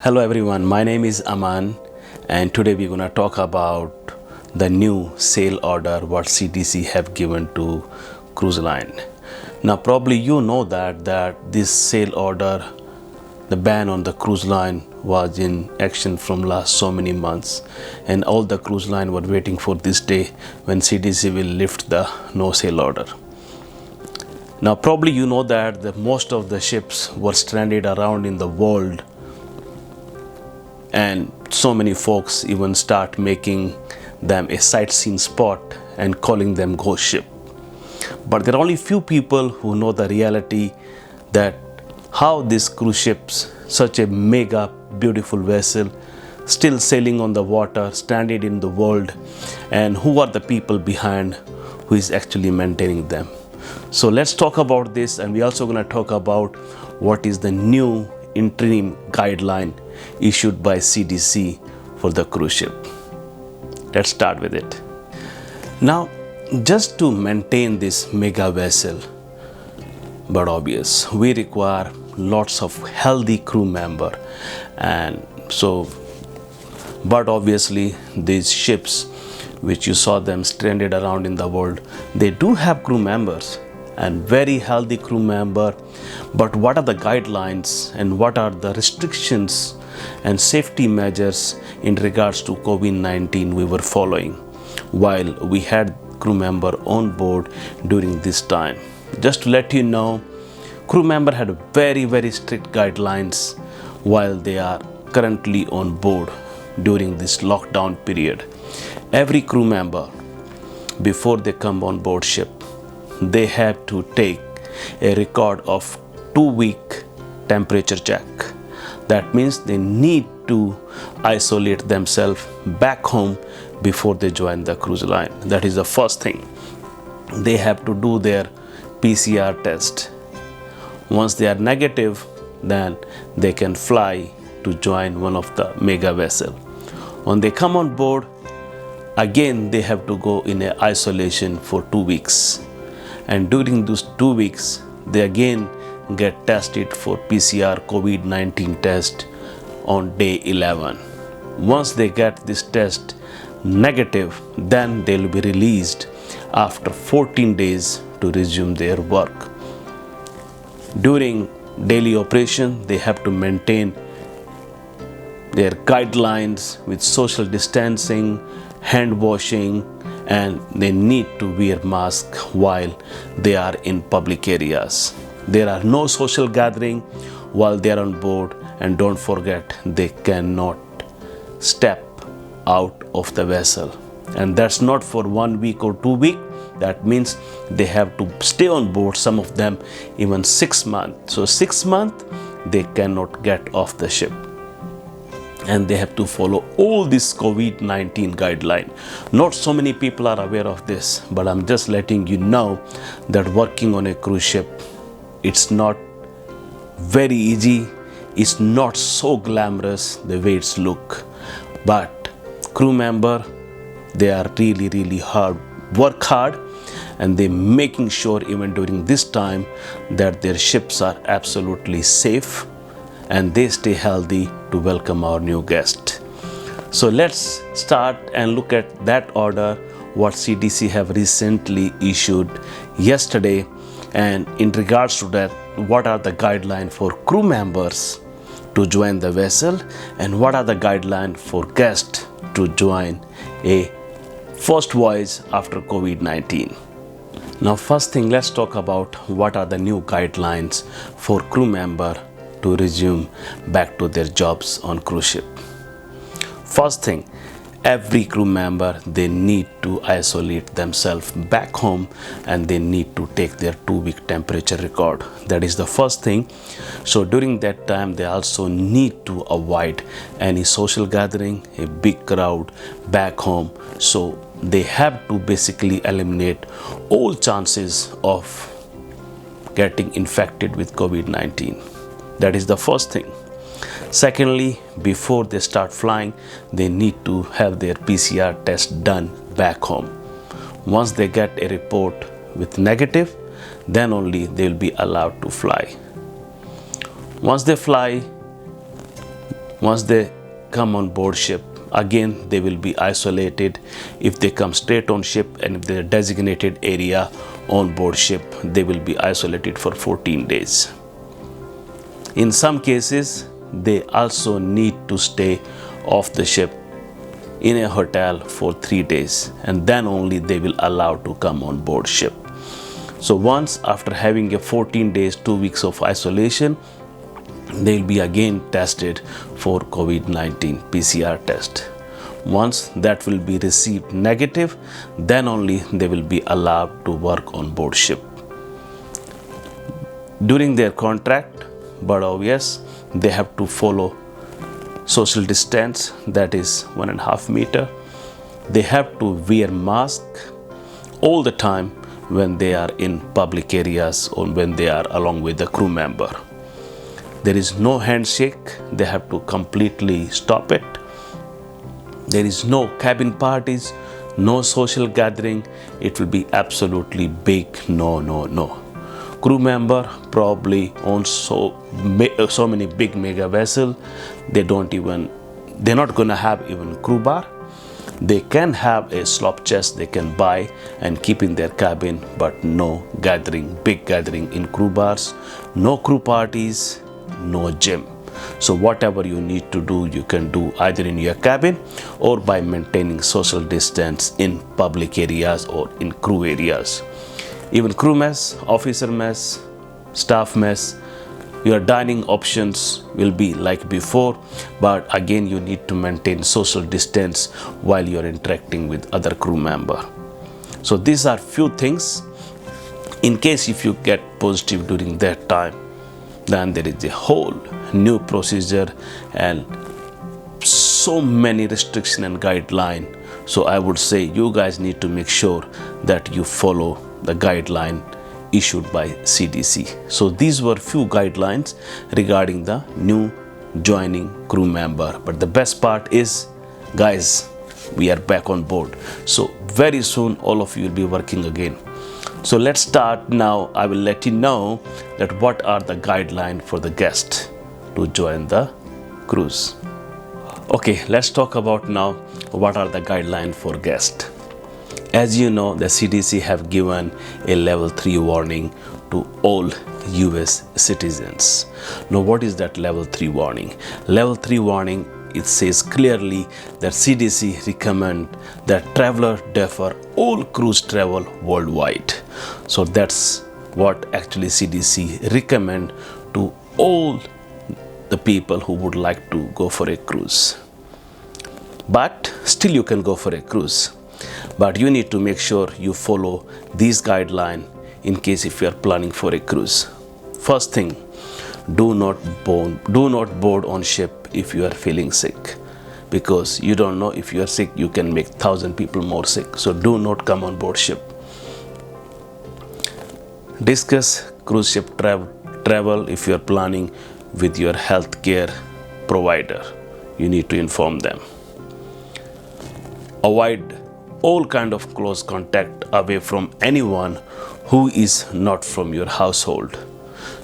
Hello everyone, my name is Aman and today we're going to talk about the new sale order what CDC have given to cruise line. Now probably you know that this sale order, the ban on the cruise line was in action from last so many months and all the cruise line were waiting for this day when CDC will lift the no sale order. Now probably you know that most of the ships were stranded around in the world and so many folks even start making them a sightseeing spot and calling them ghost ship. But there are only few people who know the reality that how these cruise ships, such a mega beautiful vessel, still sailing on the water, stranded in the world, and who are the people behind who is actually maintaining them. So let's talk about this, and we're also going to talk about what is the new interim guideline issued by CDC for the cruise ship. Let's start with it. Now, just to maintain this mega vessel, but obvious, we require lots of healthy crew member, and so, but obviously these ships which you saw them stranded around in the world, they do have crew members and very healthy crew member. But what are the guidelines and what are the restrictions and safety measures in regards to COVID-19 we were following while we had crew member on board during this time? Just to let you know, crew member had very strict guidelines while they are currently on board during this lockdown period. Every crew member, before they come on board ship, they have to take a record of 2-week temperature check. That means they need to isolate themselves back home before they join the cruise line. That is the first thing. They have to do their PCR test. Once they are negative, then they can fly to join one of the mega vessel. When they come on board, again they have to go in a isolation for 2 weeks. And during those 2 weeks, they again get tested for PCR COVID-19 test on day 11. Once they get this test negative, then they will be released after 14 days to resume their work. During daily operation, they have to maintain their guidelines with social distancing, hand washing, and they need to wear mask while they are in public areas. There are no social gathering while they are on board, and don't forget they cannot step out of the vessel. And that's not for 1 week or 2 weeks. That means they have to stay on board, some of them even 6 months. So 6 months they cannot get off the ship. And they have to follow all this COVID-19 guideline. Not so many people are aware of this, but I'm just letting you know that working on a cruise ship, it's not very easy. It's not so glamorous the way it's look. But crew member, they are really hard, work hard, and they making sure even during this time that their ships are absolutely safe and they stay healthy to welcome our new guest. So let's start and look at that order what CDC have recently issued yesterday, and in regards to that, what are the guidelines for crew members to join the vessel and what are the guidelines for guests to join a first voyage after COVID-19. Now first thing, let's talk about what are the new guidelines for crew member to resume back to their jobs on cruise ship. First thing, every crew member, they need to isolate themselves back home and they need to take their 2-week temperature record. That is the first thing. So during that time, they also need to avoid any social gathering, a big crowd back home. So they have to basically eliminate all chances of getting infected with COVID-19. That is the first thing. Secondly, before they start flying, they need to have their PCR test done back home. Once they get a report with negative, then only they will be allowed to fly. Once they fly, Once they come on board ship, again they will be isolated. If they come straight on ship and if they're designated area on board ship, they will be isolated for 14 days. In some cases, they also need to stay off the ship in a hotel for 3 days, and then only they will allow to come on board ship. So once after having a 14 days, 2 weeks of isolation, they will be again tested for COVID-19 PCR test. Once that will be received negative, then only they will be allowed to work on board ship. During their contract, but obvious, they have to follow social distance, that is 1.5 meter. They have to wear mask all the time when they are in public areas or when they are along with the crew member. There is no handshake. They have to completely stop it. There is no cabin parties, no social gathering. It will be absolutely big no. Crew member probably owns so many big mega vessels. They're not gonna have even crew bar. They can have a slop chest they can buy and keep in their cabin, but no gathering, big gathering in crew bars, no crew parties, no gym. So whatever you need to do, you can do either in your cabin or by maintaining social distance in public areas or in crew areas. Even crew mess, officer mess, staff mess, your dining options will be like before, but again you need to maintain social distance while you are interacting with other crew member. So these are few things. In case if you get positive during that time, then there is a whole new procedure and so many restrictions and guidelines. So I would say you guys need to make sure that you follow the guideline issued by CDC. So these were few guidelines regarding the new joining crew member. But the best part is, guys, we are back on board. So very soon all of you will be working again. So let's start now. I will let you know that what are the guidelines for the guest to join the cruise. Okay, let's talk about now what are the guidelines for guest. As you know, the CDC have given a level 3 warning to all US citizens. Now what is that level 3 warning? Level 3 warning, it says clearly that CDC recommend that traveler defer all cruise travel worldwide. So that's what actually CDC recommend to all the people who would like to go for a cruise. But still you can go for a cruise. But you need to make sure you follow these guidelines in case if you are planning for a cruise. First thing, do not board on ship if you are feeling sick, because you don't know, if you are sick you can make 1,000 people more sick. So do not come on board ship. Discuss cruise ship travel if you are planning with your healthcare provider. You need to inform them. Avoid all kind of close contact away from anyone who is not from your household.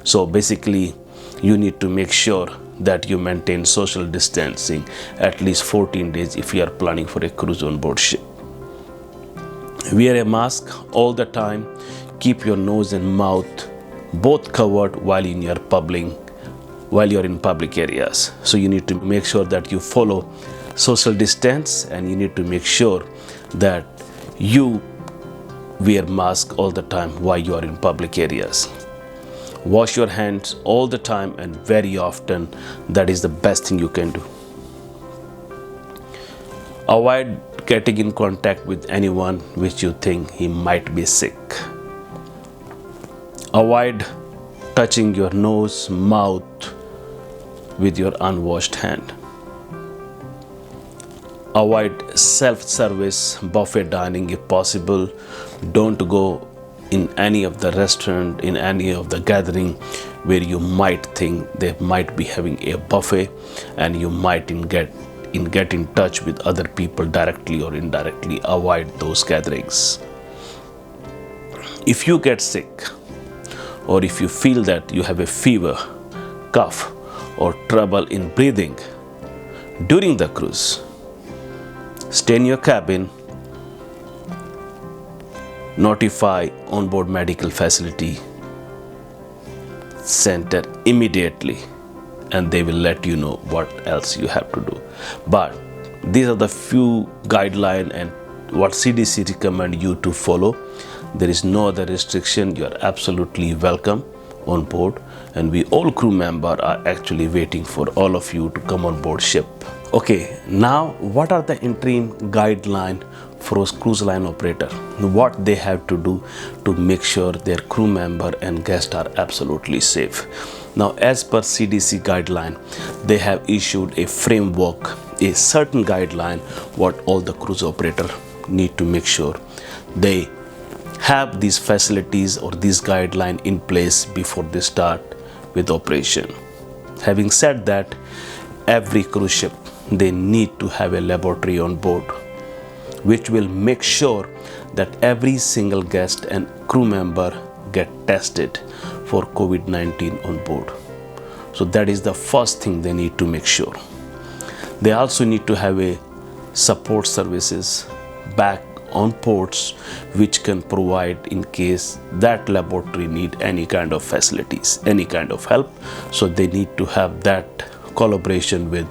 So basically you need to make sure that you maintain social distancing at least 14 days if you are planning for a cruise on board ship. Wear a mask all the time. Keep your nose and mouth both covered while you are in public areas. So you need to make sure that you follow social distance, and you need to make sure that you wear mask all the time while you are in public areas. Wash your hands all the time and very often. That is the best thing you can do. Avoid getting in contact with anyone which you think he might be sick. Avoid touching your nose, mouth with your unwashed hand. Avoid self-service buffet dining if possible. Don't go in any of the restaurant, in any of the gathering where you might think they might be having a buffet and you might get in touch with other people directly or indirectly. Avoid those gatherings. If you get sick, or if you feel that you have a fever, cough, or trouble in breathing, during the cruise. Stay in your cabin, notify onboard medical facility center immediately, and they will let you know what else you have to do. But these are the few guidelines and what CDC recommend you to follow. There is no other restriction. You are absolutely welcome on board, and we all crew members are actually waiting for all of you to come on board ship. Okay, now what are the interim guidelines for a cruise line operator? What they have to do to make sure their crew member and guests are absolutely safe. Now, as per CDC guideline, they have issued a framework, a certain guideline what all the cruise operator need to make sure they have these facilities or these guidelines in place before they start with operation. Having said that, every cruise ship they need to have a laboratory on board, which will make sure that every single guest and crew member get tested for COVID-19 on board. So that is the first thing they need to make sure. They also need to have a support services back on ports which can provide in case that laboratory need any kind of facilities, any kind of help. So they need to have that collaboration with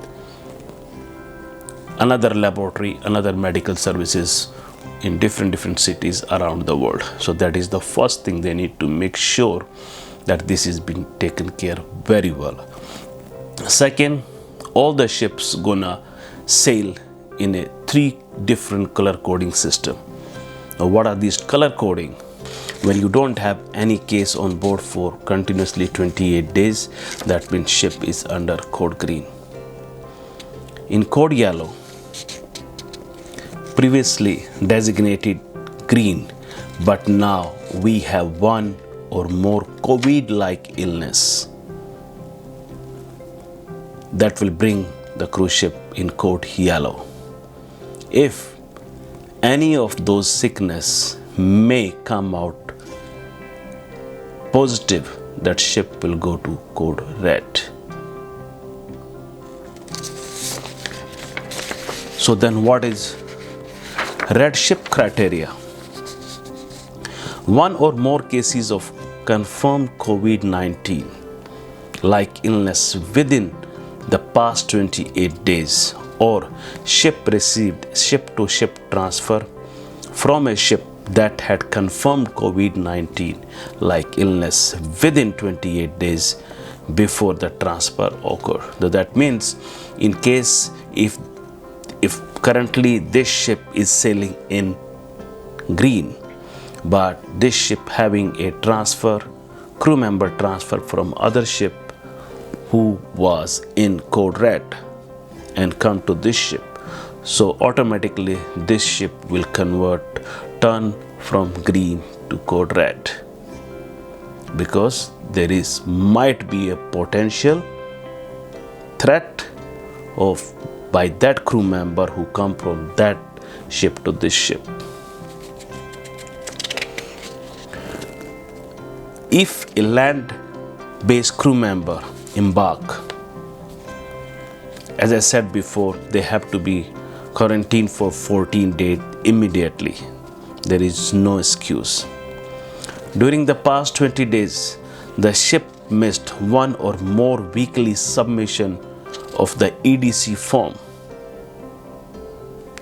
another laboratory, another medical services in different cities around the world. So that is the first thing they need to make sure that this is being taken care very well. Second, all the ships gonna sail in a 3 different color coding system. Now, what are these color coding? When you don't have any case on board for continuously 28 days, that means ship is under code green. In code yellow, previously designated green, but now we have one or more COVID-like illness that will bring the cruise ship in code yellow. If any of those sickness may come out positive, that ship will go to code red. So then what is red ship criteria? One or more cases of confirmed COVID-19 like illness within the past 28 days, or ship received ship-to-ship transfer from a ship that had confirmed COVID-19 like illness within 28 days before the transfer occurred. So that means in case if currently this ship is sailing in green, but this ship having a transfer, crew member transfer from other ship who was in code red and come to this ship, so automatically this ship will turn from green to code red, because there might be a potential threat of by that crew member who come from that ship to this ship. If a land-based crew member embark, as I said before, they have to be quarantined for 14 days immediately. There is no excuse. During the past 20 days, the ship missed one or more weekly submission of the EDC form.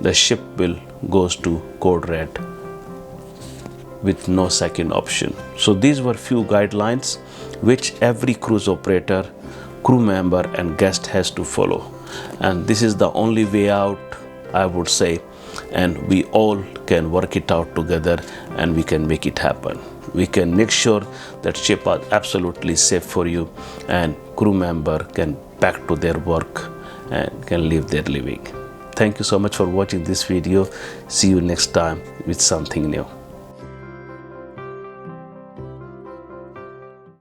The ship will goes to code red with no second option. So these were few guidelines which every cruise operator, crew member and guest has to follow, and this is the only way out, I would say, and we all can work it out together and we can make it happen. We can make sure that ship are absolutely safe for you and crew member can back to their work and can live their living. Thank you so much for watching this video. See you next time with something new.